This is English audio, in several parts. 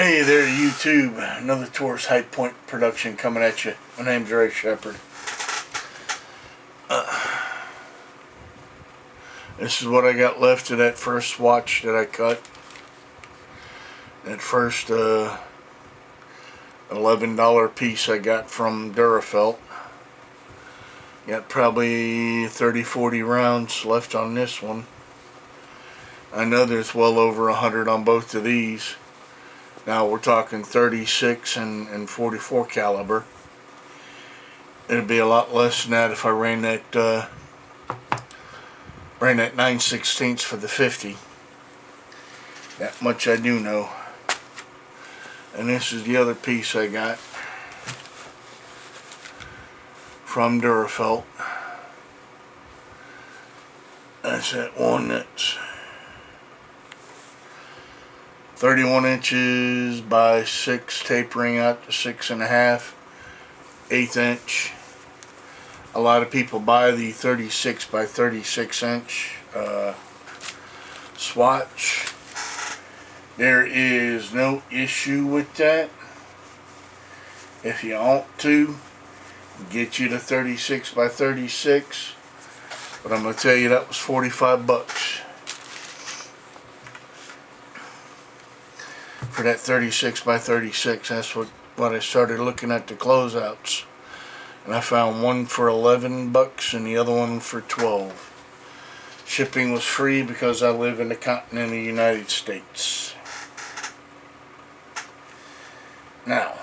Hey there, YouTube. Another Taurus High Point production coming at you. My name's Ray Shepard. This is what I got left of that first swatch that I cut. That first $11 piece I got from Durafelt. Got probably 30-40 rounds left on this one. I know there's well over 100 on both of these. Now we're talking 36 and 44 caliber. It'd be a lot less than that if I ran that 9/16 for the 50. That much I do know. And this is the other piece I got from Durafelt. That's that one that's 31 inches by 6, tapering out to 6.5, 1/8 inch. A lot of people buy the 36 by 36 inch swatch. There is no issue with that. If you want to, get you the 36 by 36. But I'm going to tell you that was 45 bucks. For that 36 by 36, that's what I started looking at the closeouts, and I found one for 11 bucks and the other one for 12. Shipping was free because I live in the continental United States. Now,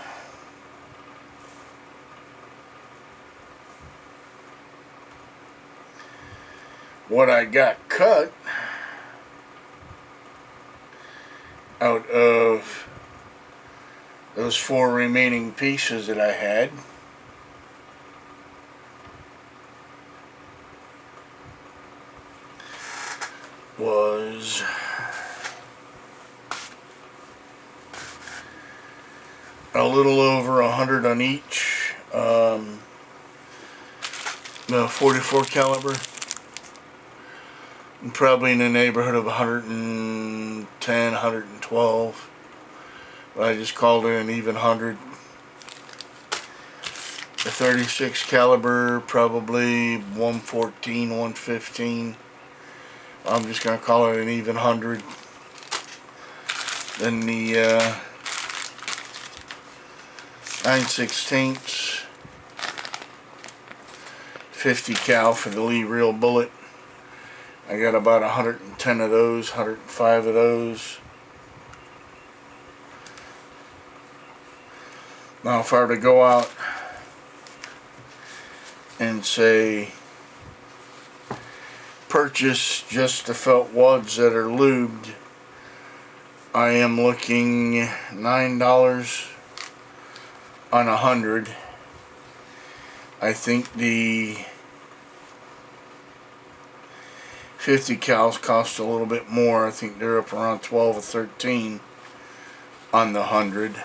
what I got cut out of those 4 remaining pieces that I had was a little over 100 on each. The 44 caliber, and probably in the neighborhood of 110, 112. But I just called it an even 100. The 36 caliber, probably 114, 115. I'm just going to call it an even 100. Then the 9/16, 50 cal for the Lee reel bullet. I got about 110 of those, 105 of those. Now if I were to go out and say purchase just the felt wads that are lubed, I am looking $9 on 100. I think the 50 cals cost a little bit more. I think they're up around 12 or 13 on the 100.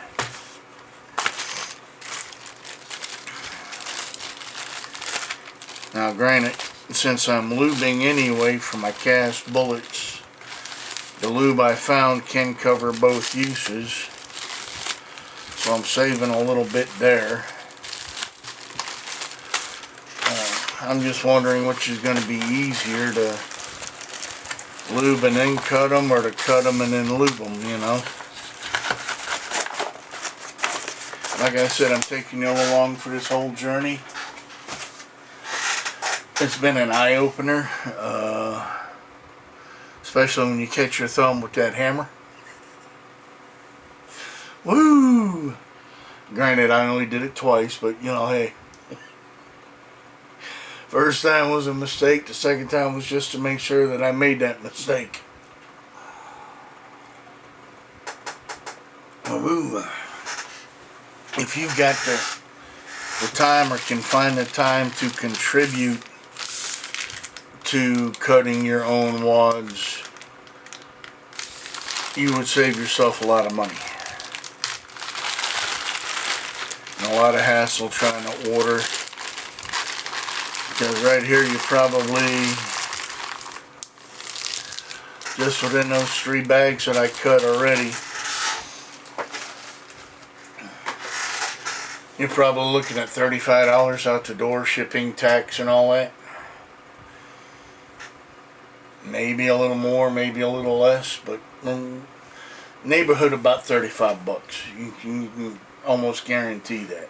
Now granted, since I'm lubing anyway for my cast bullets, the lube I found can cover both uses, so I'm saving a little bit there. I'm just wondering which is going to be easier, to lube and then cut them, or to cut them and then lube them, you know. Like I said, I'm taking you along for this whole journey. It's been an eye-opener, especially when you catch your thumb with that hammer. Woo! Granted, I only did it twice, but you know, hey. First time was a mistake, the second time was just to make sure that I made that mistake. Woo! If you've got the time, or can find the time to contribute to cutting your own wads, you would save yourself a lot of money and a lot of hassle trying to order, because right here you probably just within those 3 bags that I cut already, You're probably looking at $35 out the door, shipping, tax, and all that. Maybe a little more, maybe a little less, but neighborhood about 35 bucks. You can almost guarantee that.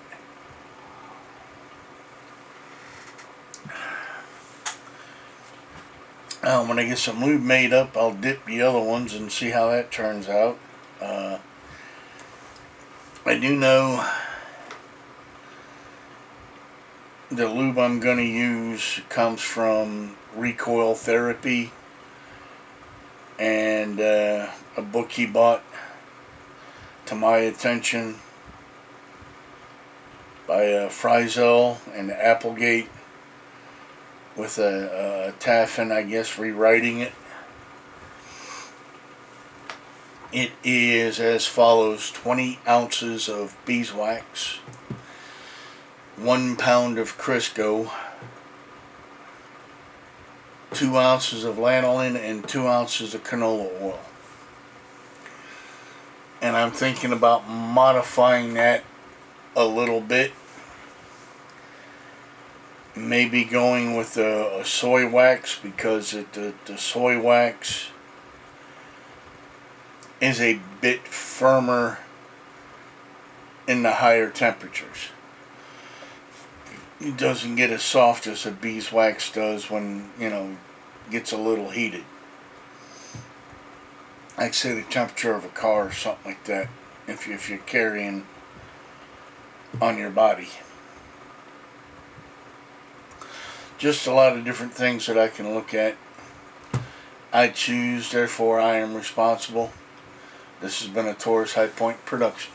When I get some lube made up, I'll dip the other ones and see how that turns out. I do know the lube I'm going to use comes from Recoil Therapy, and a book he bought to my attention by Friesel and Applegate, with a Taffin, I guess, rewriting it. It is as follows: 20 ounces of beeswax, 1 pound of Crisco, 2 ounces of lanolin, and 2 ounces of canola oil. And I'm thinking about modifying that a little bit. Maybe going with a soy wax, because the soy wax is a bit firmer in the higher temperatures. It doesn't get as soft as a beeswax does when, gets a little heated. I'd say the temperature of a car or something like that, if you're carrying on your body. Just a lot of different things that I can look at. I choose, therefore I am responsible. This has been a Taurus High Point production.